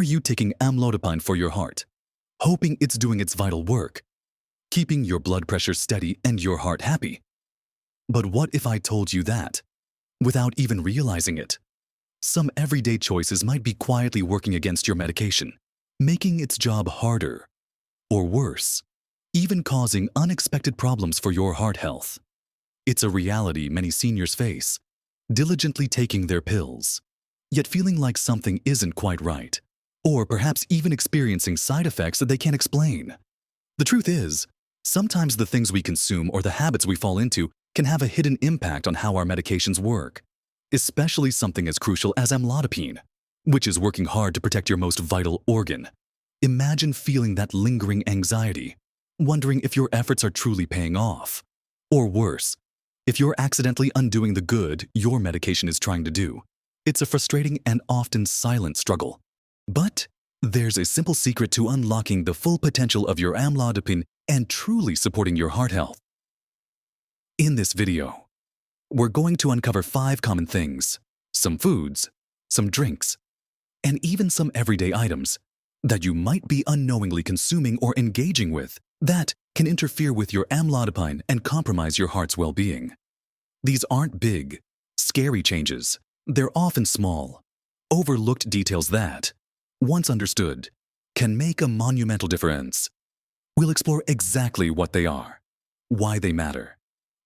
you taking amlodipine for your heart, hoping it's doing its vital work, keeping your blood pressure steady and your heart happy? But what if I told you that, without even realizing it, some everyday choices might be quietly working against your medication, making its job harder, or worse, even causing unexpected problems for your heart health? It's a reality many seniors face, diligently taking their pills, yet feeling like something isn't quite right, or perhaps even experiencing side effects that they can't explain. The truth is, sometimes the things we consume or the habits we fall into can have a hidden impact on how our medications work, especially something as crucial as amlodipine, which is working hard to protect your most vital organ. Imagine feeling that lingering anxiety, wondering if your efforts are truly paying off. Or worse, if you're accidentally undoing the good your medication is trying to do. It's a frustrating and often silent struggle. But there's a simple secret to unlocking the full potential of your amlodipine and truly supporting your heart health. In this video, we're going to uncover 5 common things, some foods, some drinks, and even some everyday items that you might be unknowingly consuming or engaging with that can interfere with your amlodipine and compromise your heart's well-being. These aren't big, scary changes. They're often small, overlooked details that, once understood, can make a monumental difference. We'll explore exactly what they are, why they matter,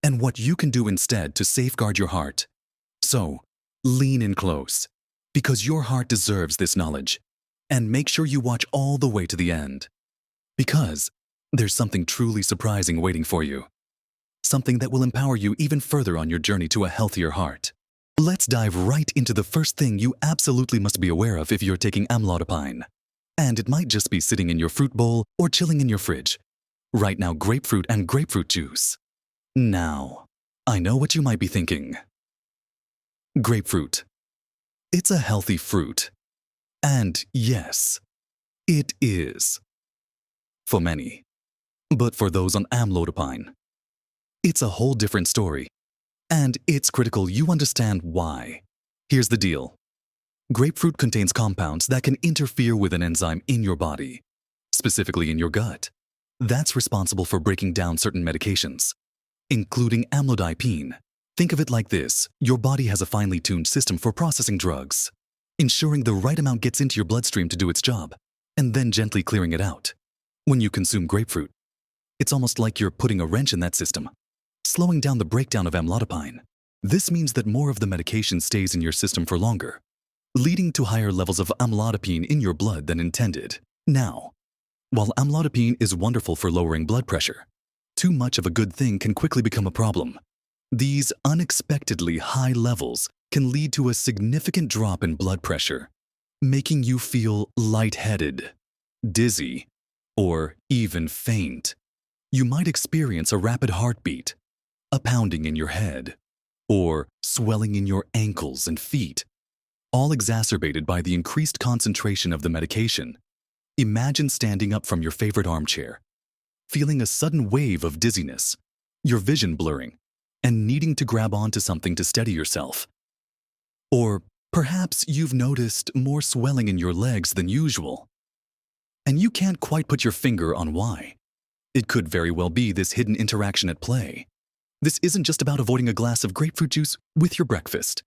and what you can do instead to safeguard your heart. So, lean in close, because your heart deserves this knowledge, and make sure you watch all the way to the end. Because there's something truly surprising waiting for you. Something that will empower you even further on your journey to a healthier heart. Let's dive right into the first thing you absolutely must be aware of if you're taking amlodipine. And it might just be sitting in your fruit bowl or chilling in your fridge. Right now, grapefruit and grapefruit juice. Now, I know what you might be thinking. Grapefruit. It's a healthy fruit. And yes, it is. For many. But for those on amlodipine, it's a whole different story. And it's critical you understand why. Here's the deal. Grapefruit contains compounds that can interfere with an enzyme in your body, specifically in your gut, that's responsible for breaking down certain medications, including amlodipine. Think of it like this. Your body has a finely tuned system for processing drugs, ensuring the right amount gets into your bloodstream to do its job, and then gently clearing it out. When you consume grapefruit, it's almost like you're putting a wrench in that system, slowing down the breakdown of amlodipine. This means that more of the medication stays in your system for longer, leading to higher levels of amlodipine in your blood than intended. Now, while amlodipine is wonderful for lowering blood pressure, too much of a good thing can quickly become a problem. These unexpectedly high levels can lead to a significant drop in blood pressure, making you feel lightheaded, dizzy, or even faint. You might experience a rapid heartbeat, a pounding in your head, or swelling in your ankles and feet, all exacerbated by the increased concentration of the medication. Imagine standing up from your favorite armchair, feeling a sudden wave of dizziness, your vision blurring, and needing to grab onto something to steady yourself. Or perhaps you've noticed more swelling in your legs than usual, and you can't quite put your finger on why. It could very well be this hidden interaction at play. This isn't just about avoiding a glass of grapefruit juice with your breakfast.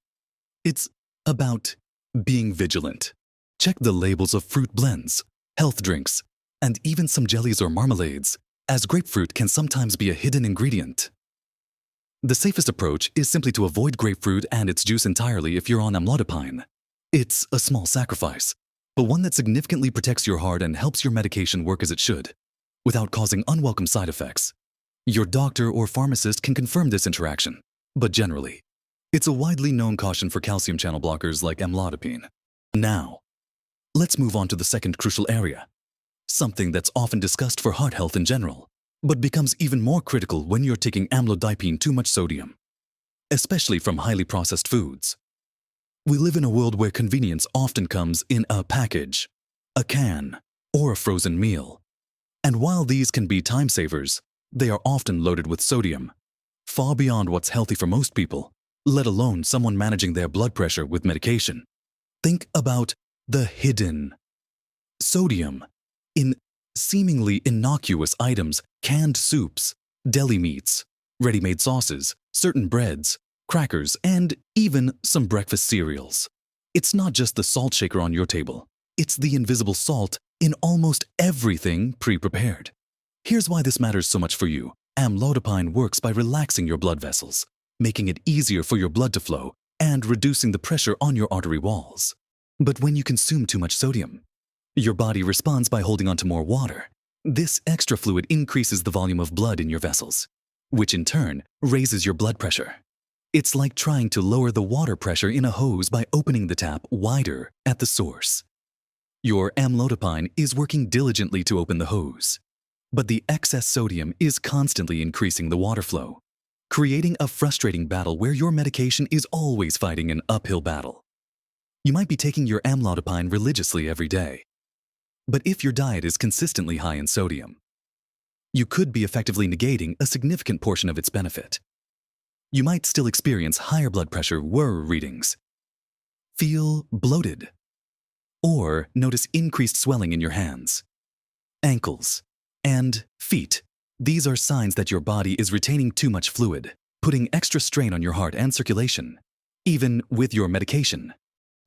It's about being vigilant. Check the labels of fruit blends, health drinks, and even some jellies or marmalades, as grapefruit can sometimes be a hidden ingredient. The safest approach is simply to avoid grapefruit and its juice entirely if you're on amlodipine. It's a small sacrifice, but one that significantly protects your heart and helps your medication work as it should, without causing unwelcome side effects. Your doctor or pharmacist can confirm this interaction, but generally, it's a widely known caution for calcium channel blockers like amlodipine. Now, let's move on to the second crucial area, something that's often discussed for heart health in general, but becomes even more critical when you're taking amlodipine too much sodium, especially from highly processed foods. We live in a world where convenience often comes in a package, a can, or a frozen meal. And while these can be time savers, they are often loaded with sodium, far beyond what's healthy for most people, let alone someone managing their blood pressure with medication. Think about the hidden, Sodium in seemingly innocuous items, canned soups, deli meats, ready-made sauces, certain breads, crackers, and even some breakfast cereals. It's not just the salt shaker on your table. It's the invisible salt in almost everything pre-prepared. Here's why this matters so much for you. Amlodipine works by relaxing your blood vessels, making it easier for your blood to flow and reducing the pressure on your artery walls. But when you consume too much sodium, your body responds by holding on to more water. This extra fluid increases the volume of blood in your vessels, which in turn raises your blood pressure. It's like trying to lower the water pressure in a hose by opening the tap wider at the source. Your amlodipine is working diligently to open the hose, but the excess sodium is constantly increasing the water flow, creating a frustrating battle where your medication is always fighting an uphill battle. You might be taking your amlodipine religiously every day, but if your diet is consistently high in sodium, you could be effectively negating a significant portion of its benefit. You might still experience higher blood pressure readings, feel bloated, or notice increased swelling in your hands, ankles, and feet. These are signs that your body is retaining too much fluid, putting extra strain on your heart and circulation, even with your medication.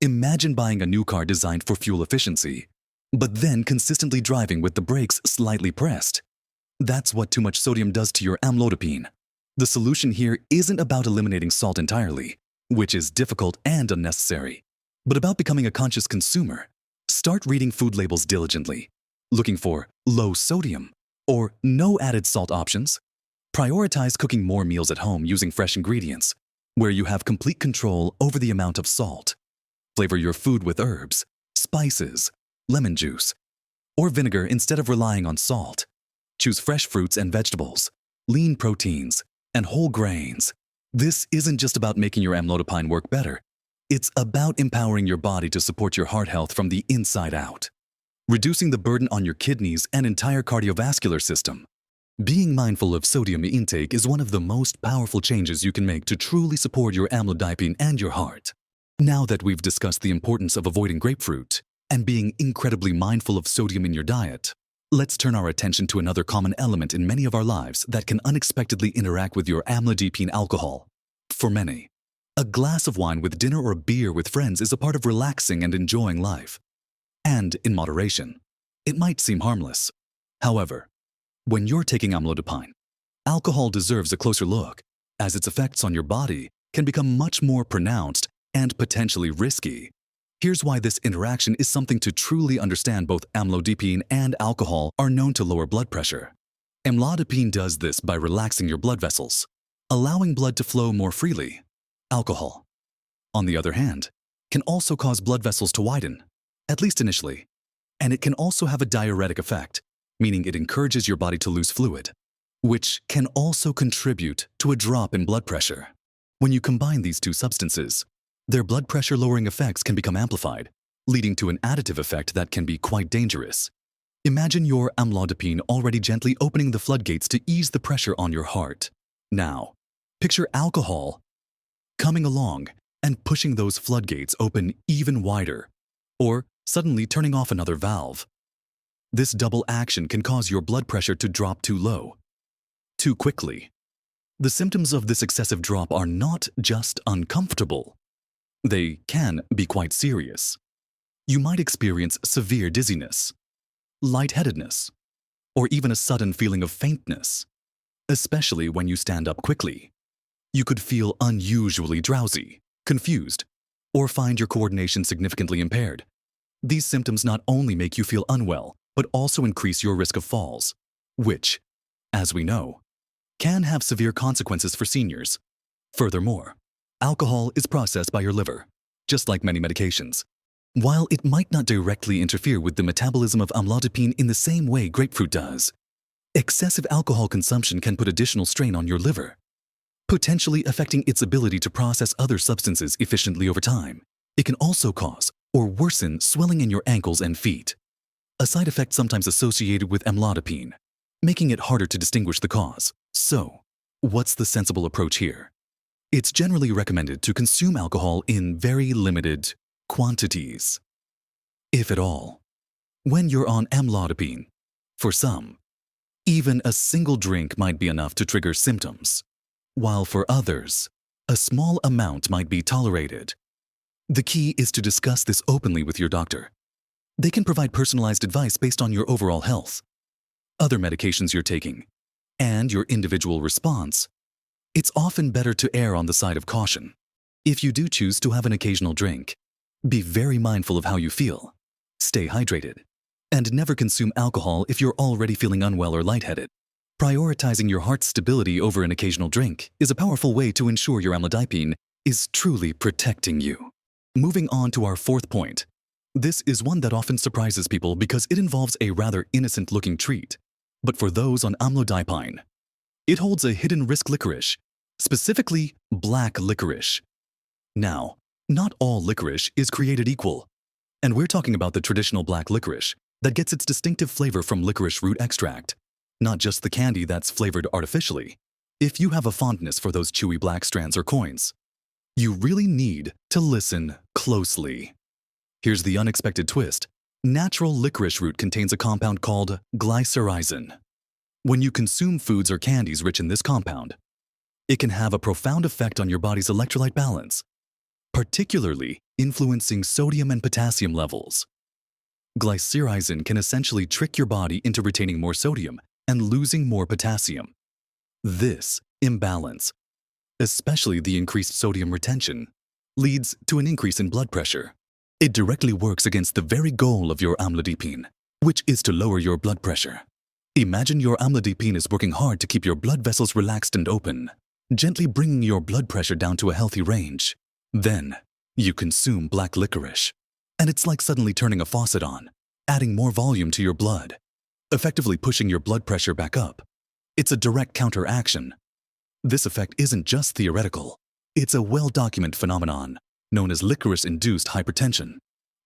Imagine buying a new car designed for fuel efficiency, but then consistently driving with the brakes slightly pressed. That's what too much sodium does to your amlodipine. The solution here isn't about eliminating salt entirely, which is difficult and unnecessary, but about becoming a conscious consumer. Start reading food labels diligently, looking for low sodium or no added salt options. Prioritize cooking more meals at home using fresh ingredients, where you have complete control over the amount of salt. Flavor your food with herbs, spices, lemon juice, or vinegar instead of relying on salt. Choose fresh fruits and vegetables, lean proteins, and whole grains. This isn't just about making your amlodipine work better. It's about empowering your body to support your heart health from the inside out, reducing the burden on your kidneys and entire cardiovascular system. Being mindful of sodium intake is one of the most powerful changes you can make to truly support your amlodipine and your heart. Now that we've discussed the importance of avoiding grapefruit and being incredibly mindful of sodium in your diet, let's turn our attention to another common element in many of our lives that can unexpectedly interact with your amlodipine: alcohol. For many, a glass of wine with dinner or a beer with friends is a part of relaxing and enjoying life. And in moderation, it might seem harmless. However, when you're taking amlodipine, alcohol deserves a closer look, as its effects on your body can become much more pronounced and potentially risky. Here's why this interaction is something to truly understand. Both amlodipine and alcohol are known to lower blood pressure. Amlodipine does this by relaxing your blood vessels, allowing blood to flow more freely. Alcohol, on the other hand, can also cause blood vessels to widen, at least initially, and it can also have a diuretic effect, meaning it encourages your body to lose fluid, which can also contribute to a drop in blood pressure. When you combine these two substances, their blood pressure lowering effects can become amplified, leading to an additive effect that can be quite dangerous. Imagine your amlodipine already gently opening the floodgates to ease the pressure on your heart. Now, picture alcohol coming along and pushing those floodgates open even wider, or suddenly turning off another valve. This double action can cause your blood pressure to drop too low, too quickly. The symptoms of this excessive drop are not just uncomfortable. They can be quite serious. You might experience severe dizziness, lightheadedness, or even a sudden feeling of faintness, especially when you stand up quickly. You could feel unusually drowsy, confused, or find your coordination significantly impaired. These symptoms not only make you feel unwell, but also increase your risk of falls, which, as we know, can have severe consequences for seniors. Furthermore, alcohol is processed by your liver, just like many medications. While it might not directly interfere with the metabolism of amlodipine in the same way grapefruit does, excessive alcohol consumption can put additional strain on your liver, potentially affecting its ability to process other substances efficiently over time. It can also cause or worsen swelling in your ankles and feet, a side effect sometimes associated with amlodipine, making it harder to distinguish the cause. So, what's the sensible approach here? It's generally recommended to consume alcohol in very limited quantities, if at all. When you're on amlodipine, for some, even a single drink might be enough to trigger symptoms, while for others, a small amount might be tolerated. The key is to discuss this openly with your doctor. They can provide personalized advice based on your overall health, other medications you're taking, and your individual response. It's often better to err on the side of caution. If you do choose to have an occasional drink, be very mindful of how you feel. Stay hydrated, and never consume alcohol if you're already feeling unwell or lightheaded. Prioritizing your heart's stability over an occasional drink is a powerful way to ensure your amlodipine is truly protecting you. Moving on to our fourth point. This is one that often surprises people because it involves a rather innocent-looking treat. But for those on amlodipine, it holds a hidden risk licorice, specifically black licorice. Now, not all licorice is created equal, and we're talking about the traditional black licorice that gets its distinctive flavor from licorice root extract, not just the candy that's flavored artificially. If you have a fondness for those chewy black strands or coins, you really need to listen closely. Here's the unexpected twist. Natural licorice root contains a compound called glycyrrhizin. When you consume foods or candies rich in this compound, it can have a profound effect on your body's electrolyte balance, particularly influencing sodium and potassium levels. Glycyrrhizin can essentially trick your body into retaining more sodium and losing more potassium. This imbalance, especially the increased sodium retention, leads to an increase in blood pressure. It directly works against the very goal of your amlodipine, which is to lower your blood pressure. Imagine your amlodipine is working hard to keep your blood vessels relaxed and open, gently bringing your blood pressure down to a healthy range. Then, you consume black licorice, and it's like suddenly turning a faucet on, adding more volume to your blood, effectively pushing your blood pressure back up. It's a direct counteraction. This effect isn't just theoretical. It's a well-documented phenomenon known as licorice-induced hypertension.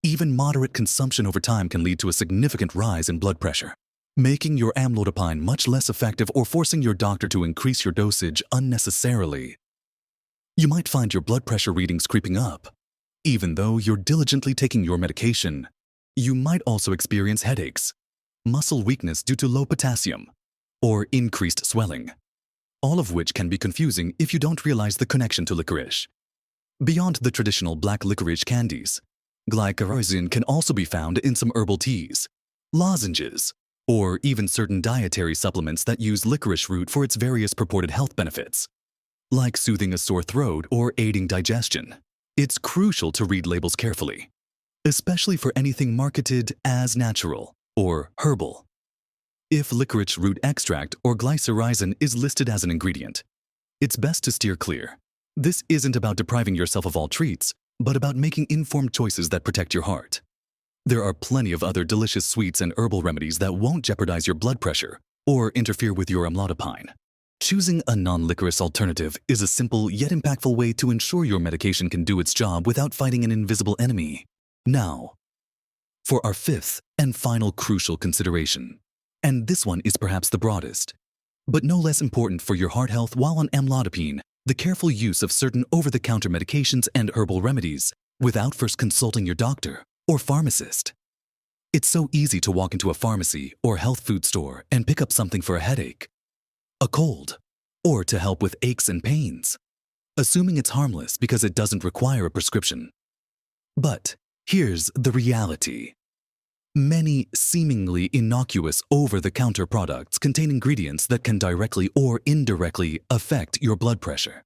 Even moderate consumption over time can lead to a significant rise in blood pressure, making your amlodipine much less effective or forcing your doctor to increase your dosage unnecessarily. You might find your blood pressure readings creeping up. Even though you're diligently taking your medication, you might also experience headaches, muscle weakness due to low potassium, or increased swelling, all of which can be confusing if you don't realize the connection to licorice. Beyond the traditional black licorice candies, glycyrrhizin can also be found in some herbal teas, lozenges, or even certain dietary supplements that use licorice root for its various purported health benefits, like soothing a sore throat or aiding digestion. It's crucial to read labels carefully, especially for anything marketed as natural or herbal. If licorice root extract or glycyrrhizin is listed as an ingredient, it's best to steer clear. This isn't about depriving yourself of all treats, but about making informed choices that protect your heart. There are plenty of other delicious sweets and herbal remedies that won't jeopardize your blood pressure or interfere with your amlodipine. Choosing a non-licorice alternative is a simple yet impactful way to ensure your medication can do its job without fighting an invisible enemy. Now, for our fifth and final crucial consideration. And this one is perhaps the broadest, but no less important for your heart health while on amlodipine, the careful use of certain over-the-counter medications and herbal remedies without first consulting your doctor or pharmacist. It's so easy to walk into a pharmacy or health food store and pick up something for a headache, a cold, or to help with aches and pains, assuming it's harmless because it doesn't require a prescription. But here's the reality. Many seemingly innocuous over-the-counter products contain ingredients that can directly or indirectly affect your blood pressure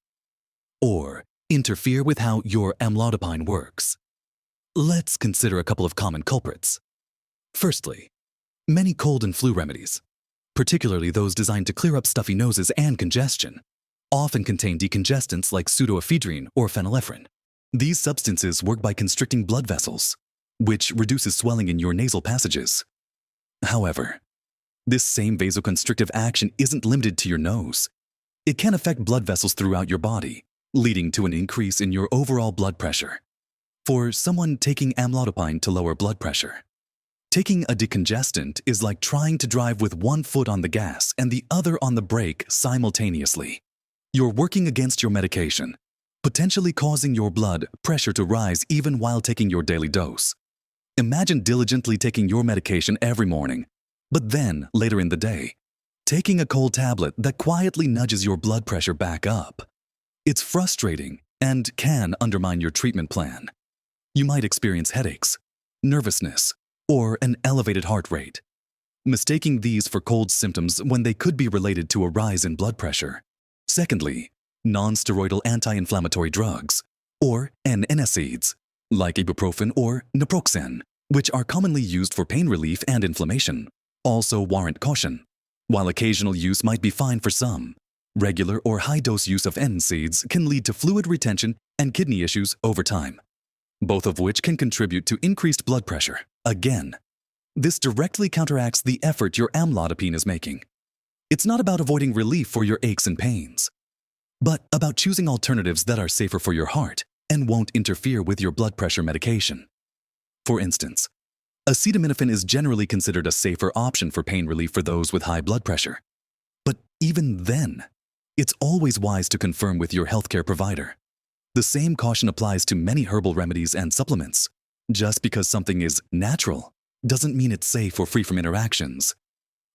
or interfere with how your amlodipine works. Let's consider a couple of common culprits. Firstly, many cold and flu remedies, particularly those designed to clear up stuffy noses and congestion, often contain decongestants like pseudoephedrine or phenylephrine. These substances work by constricting blood vessels, which reduces swelling in your nasal passages. However, this same vasoconstrictive action isn't limited to your nose. It can affect blood vessels throughout your body, leading to an increase in your overall blood pressure. For someone taking amlodipine to lower blood pressure, taking a decongestant is like trying to drive with one foot on the gas and the other on the brake simultaneously. You're working against your medication, potentially causing your blood pressure to rise even while taking your daily dose. Imagine diligently taking your medication every morning, but then, later in the day, taking a cold tablet that quietly nudges your blood pressure back up. It's frustrating and can undermine your treatment plan. You might experience headaches, nervousness, or an elevated heart rate, mistaking these for cold symptoms when they could be related to a rise in blood pressure. Secondly, non-steroidal anti-inflammatory drugs, or NSAIDs, like ibuprofen or naproxen, which are commonly used for pain relief and inflammation, also warrant caution. While occasional use might be fine for some, regular or high-dose use of NSAIDs can lead to fluid retention and kidney issues over time, both of which can contribute to increased blood pressure. Again, this directly counteracts the effort your amlodipine is making. It's not about avoiding relief for your aches and pains, but about choosing alternatives that are safer for your heart and won't interfere with your blood pressure medication. For instance, acetaminophen is generally considered a safer option for pain relief for those with high blood pressure. But even then, it's always wise to confirm with your healthcare provider. The same caution applies to many herbal remedies and supplements. Just because something is natural doesn't mean it's safe or free from interactions.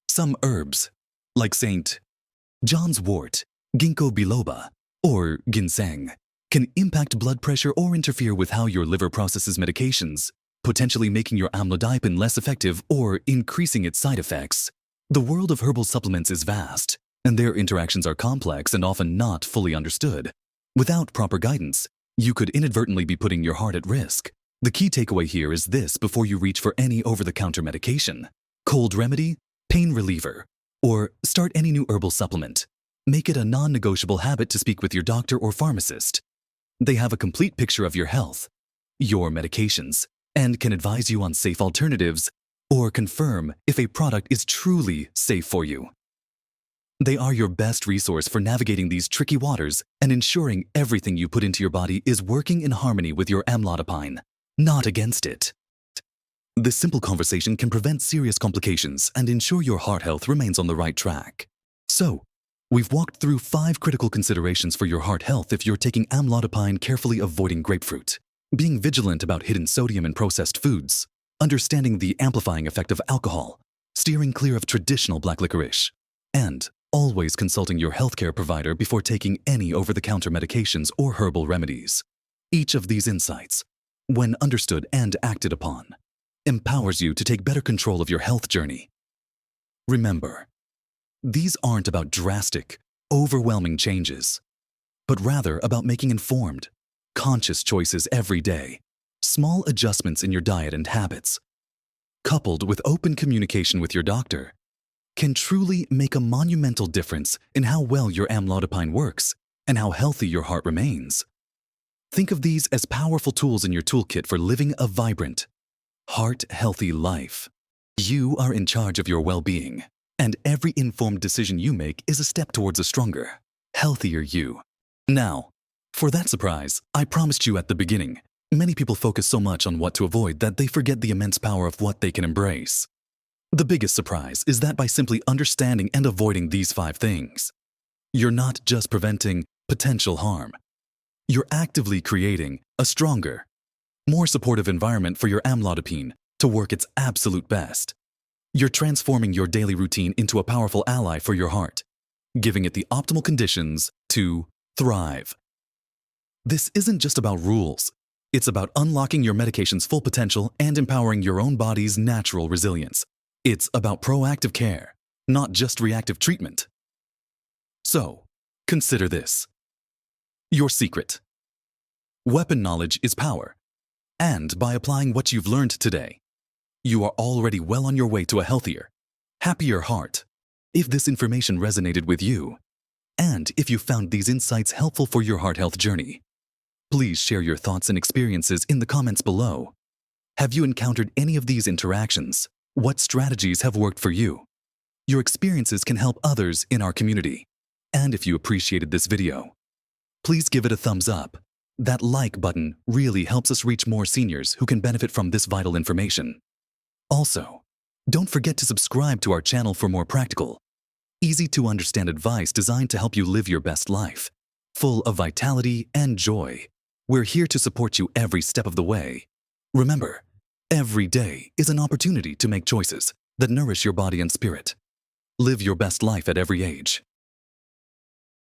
Some herbs, like St. John's wort, ginkgo biloba, or ginseng, can impact blood pressure or interfere with how your liver processes medications, potentially making your amlodipine less effective or increasing its side effects. The world of herbal supplements is vast, and their interactions are complex and often not fully understood. Without proper guidance, you could inadvertently be putting your heart at risk. The key takeaway here is this before you reach for any over-the-counter medication, cold remedy, pain reliever, or start any new herbal supplement. Make it a non-negotiable habit to speak with your doctor or pharmacist. They have a complete picture of your health, your medications, and can advise you on safe alternatives or confirm if a product is truly safe for you. They are your best resource for navigating these tricky waters and ensuring everything you put into your body is working in harmony with your amlodipine, not against it. This simple conversation can prevent serious complications and ensure your heart health remains on the right track. So, we've walked through 5 critical considerations for your heart health if you're taking amlodipine, carefully avoiding grapefruit, being vigilant about hidden sodium in processed foods, understanding the amplifying effect of alcohol, steering clear of traditional black licorice, and always consulting your healthcare provider before taking any over-the-counter medications or herbal remedies. Each of these insights, when understood and acted upon, empowers you to take better control of your health journey. Remember, these aren't about drastic, overwhelming changes, but rather about making informed, conscious choices every day. Small adjustments in your diet and habits, coupled with open communication with your doctor, can truly make a monumental difference in how well your amlodipine works and how healthy your heart remains. Think of these as powerful tools in your toolkit for living a vibrant, heart-healthy life. You are in charge of your well-being, and every informed decision you make is a step towards a stronger, healthier you. Now, for that surprise I promised you at the beginning, many people focus so much on what to avoid that they forget the immense power of what they can embrace. The biggest surprise is that by simply understanding and avoiding these 5 things, you're not just preventing potential harm. You're actively creating a stronger, more supportive environment for your amlodipine to work its absolute best. You're transforming your daily routine into a powerful ally for your heart, giving it the optimal conditions to thrive. This isn't just about rules. It's about unlocking your medication's full potential and empowering your own body's natural resilience. It's about proactive care, not just reactive treatment. So, consider this. Your secret. Weapon knowledge is power, and by applying what you've learned today, you are already well on your way to a healthier, happier heart. If this information resonated with you, and if you found these insights helpful for your heart health journey, please share your thoughts and experiences in the comments below. Have you encountered any of these interactions? What strategies have worked for you? Your experiences can help others in our community. And if you appreciated this video, please give it a thumbs up. That like button really helps us reach more seniors who can benefit from this vital information. Also, don't forget to subscribe to our channel for more practical, easy-to-understand advice designed to help you live your best life, full of vitality and joy. We're here to support you every step of the way. Remember, Every day is an opportunity to make choices that nourish your body and spirit. Live your best life at every age.